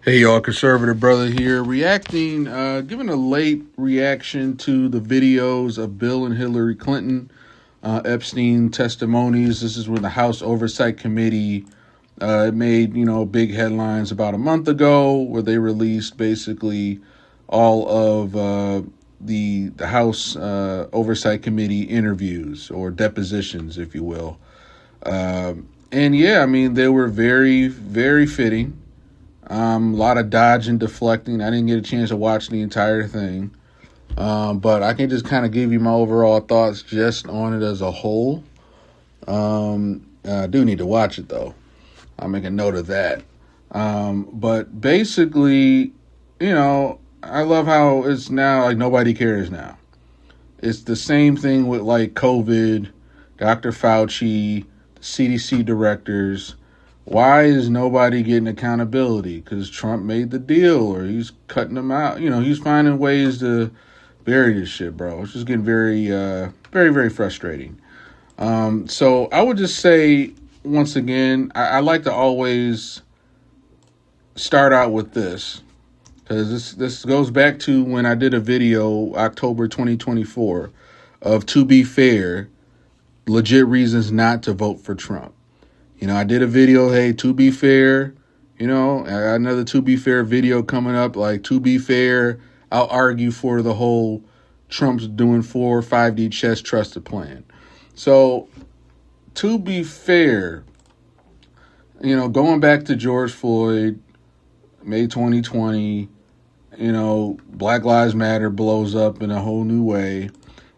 Hey y'all, conservative brother here, reacting, giving a late reaction to the videos of Bill and Hillary Clinton, Epstein testimonies. This is when the House Oversight Committee made, big headlines about a month ago, where they released basically all of the House Oversight Committee interviews or depositions, if you will. And yeah, I mean, they were very, very fitting. A lot of dodging, deflecting. I didn't get a chance to watch the entire thing. But I can just kind of give you my overall thoughts just on it as a whole. I do need to watch it, though. I'll make a note of that. But basically, I love how it's now like nobody cares now. It's the same thing with like COVID, Dr. Fauci, the CDC directors. Why is nobody getting accountability? Because Trump made the deal, or he's cutting them out. He's finding ways to bury this shit, bro. It's just getting very, very, very frustrating. So I would just say, once again, I like to always start out with this, because this goes back to when I did a video, October 2024, of To Be Fair, legit reasons not to vote for Trump. I did a video, hey, to be fair, I got another To Be Fair video coming up, like, to be fair, I'll argue for the whole Trump's doing 5D chess trusted plan. So, to be fair, going back to George Floyd, May 2020, Black Lives Matter blows up in a whole new way.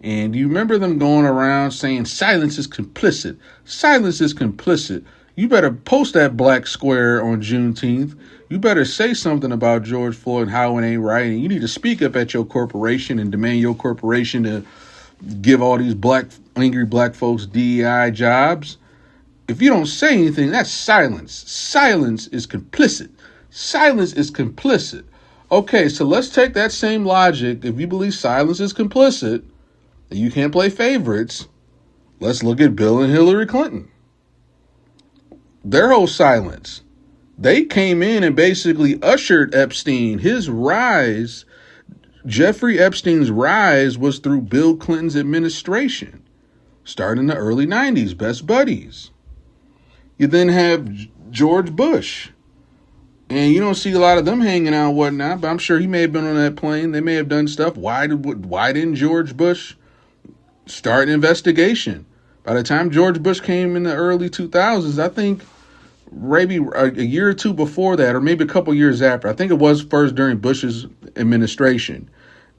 And you remember them going around saying silence is complicit. Silence is complicit. You better post that black square on Juneteenth. You better say something about George Floyd and how it ain't right. And you need to speak up at your corporation and demand your corporation to give all these angry black folks DEI jobs. If you don't say anything, that's silence. Silence is complicit. Silence is complicit. Okay, so let's take that same logic. If you believe silence is complicit, you can't play favorites. Let's look at Bill and Hillary Clinton. Their whole silence. They came in and basically ushered Epstein. His rise, Jeffrey Epstein's rise, was through Bill Clinton's administration. Starting in the early 90s, best buddies. You then have George Bush. And you don't see a lot of them hanging out and whatnot, but I'm sure he may have been on that plane. They may have done stuff. Why didn't George Bush start an investigation? By the time George Bush came in the early 2000s, I think maybe a year or two before that, or maybe a couple years after, I think it was first during Bush's administration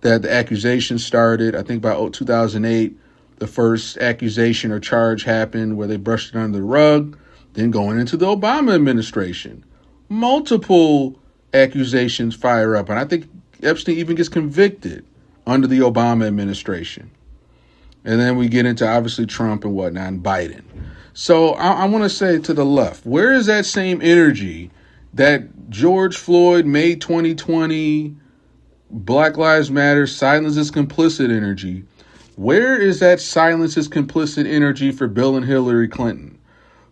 that the accusation started. I think by 2008, the first accusation or charge happened where they brushed it under the rug. Then going into the Obama administration, multiple accusations fire up. And I think Epstein even gets convicted under the Obama administration. And then we get into, obviously, Trump and whatnot, and Biden. So I want to say to the left, where is that same energy that George Floyd, May 2020, Black Lives Matter, silence is complicit energy? Where is that silence is complicit energy for Bill and Hillary Clinton,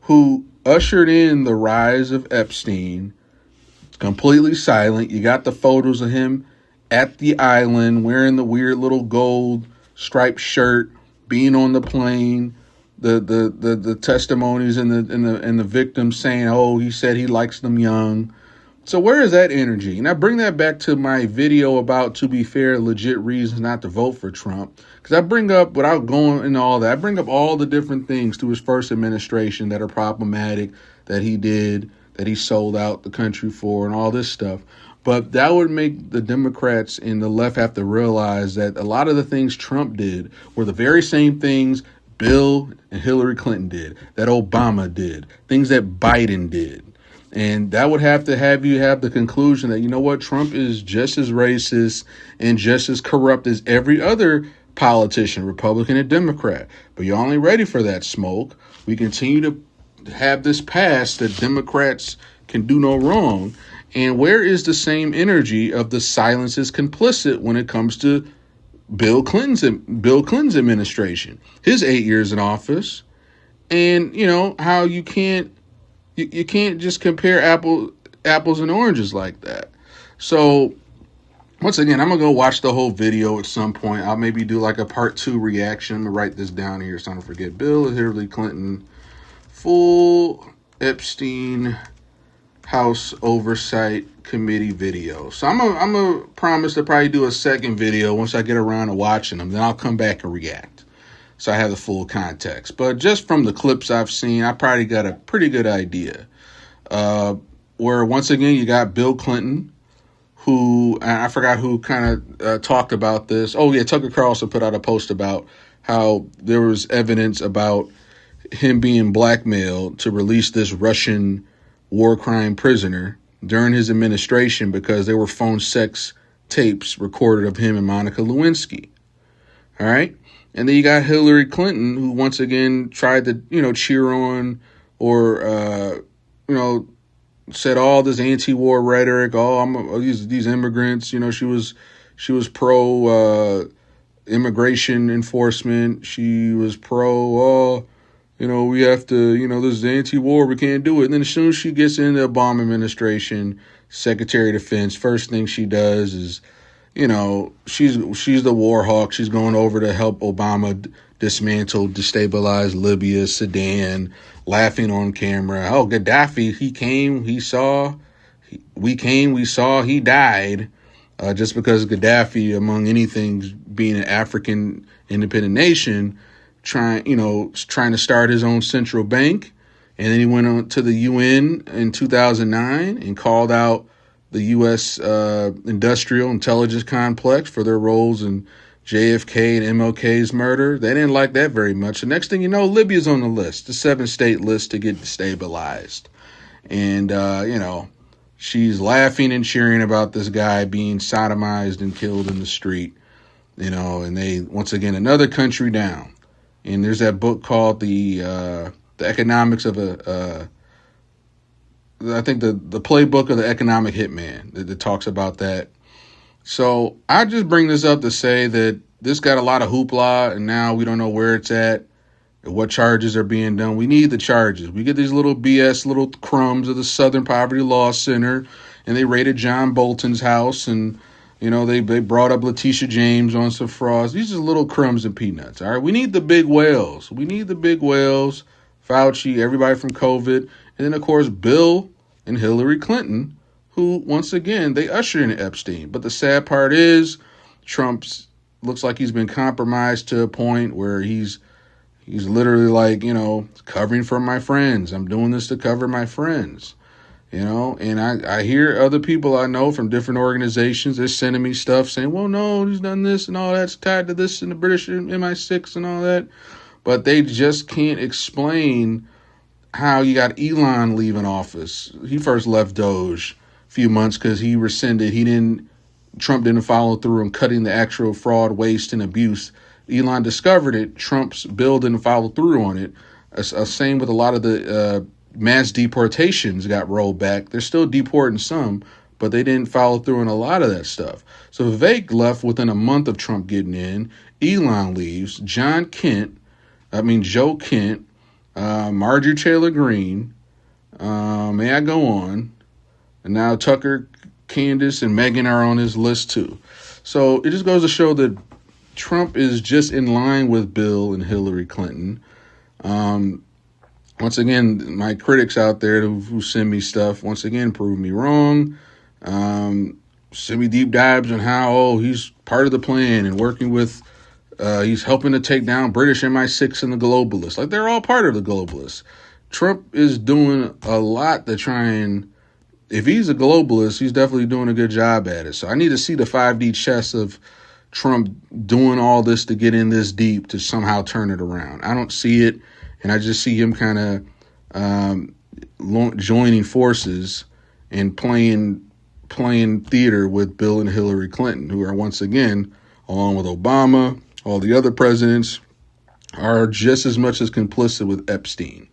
who ushered in the rise of Epstein, completely silent? You got the photos of him at the island wearing the weird little gold striped shirt, being on the plane, the testimonies and the victims saying, oh, he said he likes them young. So where is that energy? And I bring that back to my video about, to be fair, legit reasons not to vote for Trump. Because I bring up, without going into all that, I bring up all the different things to his first administration that are problematic, that he did, that he sold out the country for, and all this stuff. But that would make the Democrats and the left have to realize that a lot of the things Trump did were the very same things Bill and Hillary Clinton did, that Obama did, things that Biden did. And that would have to have you have the conclusion that, you know what, Trump is just as racist and just as corrupt as every other politician, Republican and Democrat. But you're only ready for that smoke. We continue to have this pass that Democrats can do no wrong. And where is the same energy of the silence is complicit when it comes to Bill Clinton's administration, his 8 years in office? And, how you can't just compare apples and oranges like that. So once again, I'm going to go watch the whole video at some point. I'll maybe do like a part 2 reaction. I'm going to write this down here so I don't forget. Bill and Hillary Clinton, full Epstein House Oversight Committee video. So I'm going to promise to probably do a second video once I get around to watching them. Then I'll come back and react, so I have the full context. But just from the clips I've seen, I probably got a pretty good idea. Where once again, you got Bill Clinton, who, I forgot who kind of talked about this. Oh, yeah, Tucker Carlson put out a post about how there was evidence about him being blackmailed to release this Russian war crime prisoner during his administration because there were phone sex tapes recorded of him and Monica Lewinsky. All right? And then you got Hillary Clinton, who once again tried to, cheer on or, said all this anti-war rhetoric. Oh, these immigrants. She was pro immigration enforcement. She was pro. We have to. This is anti-war. We can't do it. And then as soon as she gets in the Obama administration, Secretary of Defense, first thing she does is, she's the war hawk. She's going over to help Obama dismantle, destabilize Libya, Sudan, laughing on camera. Oh, Gaddafi, he came, he saw, we came, we saw, he died. Just because Gaddafi, among anything, being an African independent nation, trying to start his own central bank. And then he went on to the UN in 2009 and called out the U.S. Industrial Intelligence Complex for their roles in JFK and MLK's murder. They didn't like that very much. The next thing you know, Libya's on the list, the 7-state list to get destabilized. And, she's laughing and cheering about this guy being sodomized and killed in the street, and they, once again, another country down. And there's that book called the Economics of I think the playbook of the economic hitman that talks about that. So I just bring this up to say that this got a lot of hoopla, and now we don't know where it's at, what charges are being done. We need the charges. We get these little BS, little crumbs of the Southern Poverty Law Center, and they raided John Bolton's house, and they brought up Letitia James on some frauds. These are little crumbs and peanuts. All right, we need the big whales. We need the big whales. Fauci, everybody from COVID, and then of course Bill and Hillary Clinton, who, once again, they ushered in Epstein. But the sad part is Trump's looks like he's been compromised to a point where he's literally like, covering for my friends. I'm doing this to cover my friends, And I hear other people I know from different organizations, they're sending me stuff saying, well, no, he's done this and all that's tied to this and the British MI6 and all that. But they just can't explain how you got Elon leaving office. He first left Doge a few months because he rescinded. Trump didn't follow through on cutting the actual fraud, waste, and abuse. Elon discovered it. Trump's bill didn't follow through on it. Same with a lot of the mass deportations got rolled back. They're still deporting some, but they didn't follow through on a lot of that stuff. So Vivek left within a month of Trump getting in. Elon leaves. Joe Kent, Marjorie Taylor Greene, may I go on? And now Tucker, Candace, and Meghan are on his list too. So it just goes to show that Trump is just in line with Bill and Hillary Clinton. Once again, my critics out there who send me stuff, once again, prove me wrong. Send me deep dives on how, he's part of the plan and working with, he's helping to take down British MI6 and the globalists. Like, they're all part of the globalists. Trump is doing a lot to try and, if he's a globalist, he's definitely doing a good job at it. So I need to see the 5D chess of Trump doing all this to get in this deep to somehow turn it around. I don't see it, and I just see him kind of joining forces and playing theater with Bill and Hillary Clinton, who are, once again, along with Obama, all the other presidents, are just as much as complicit with Epstein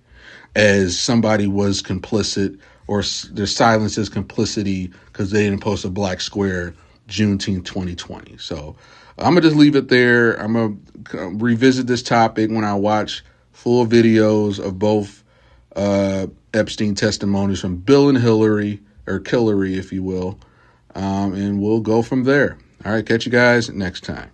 as somebody was complicit, or their silence is complicity because they didn't post a black square Juneteenth 2020. So I'm going to just leave it there. I'm going to revisit this topic when I watch full videos of both Epstein testimonies from Bill and Hillary or Killary, if you will. And we'll go from there. All right, catch you guys next time.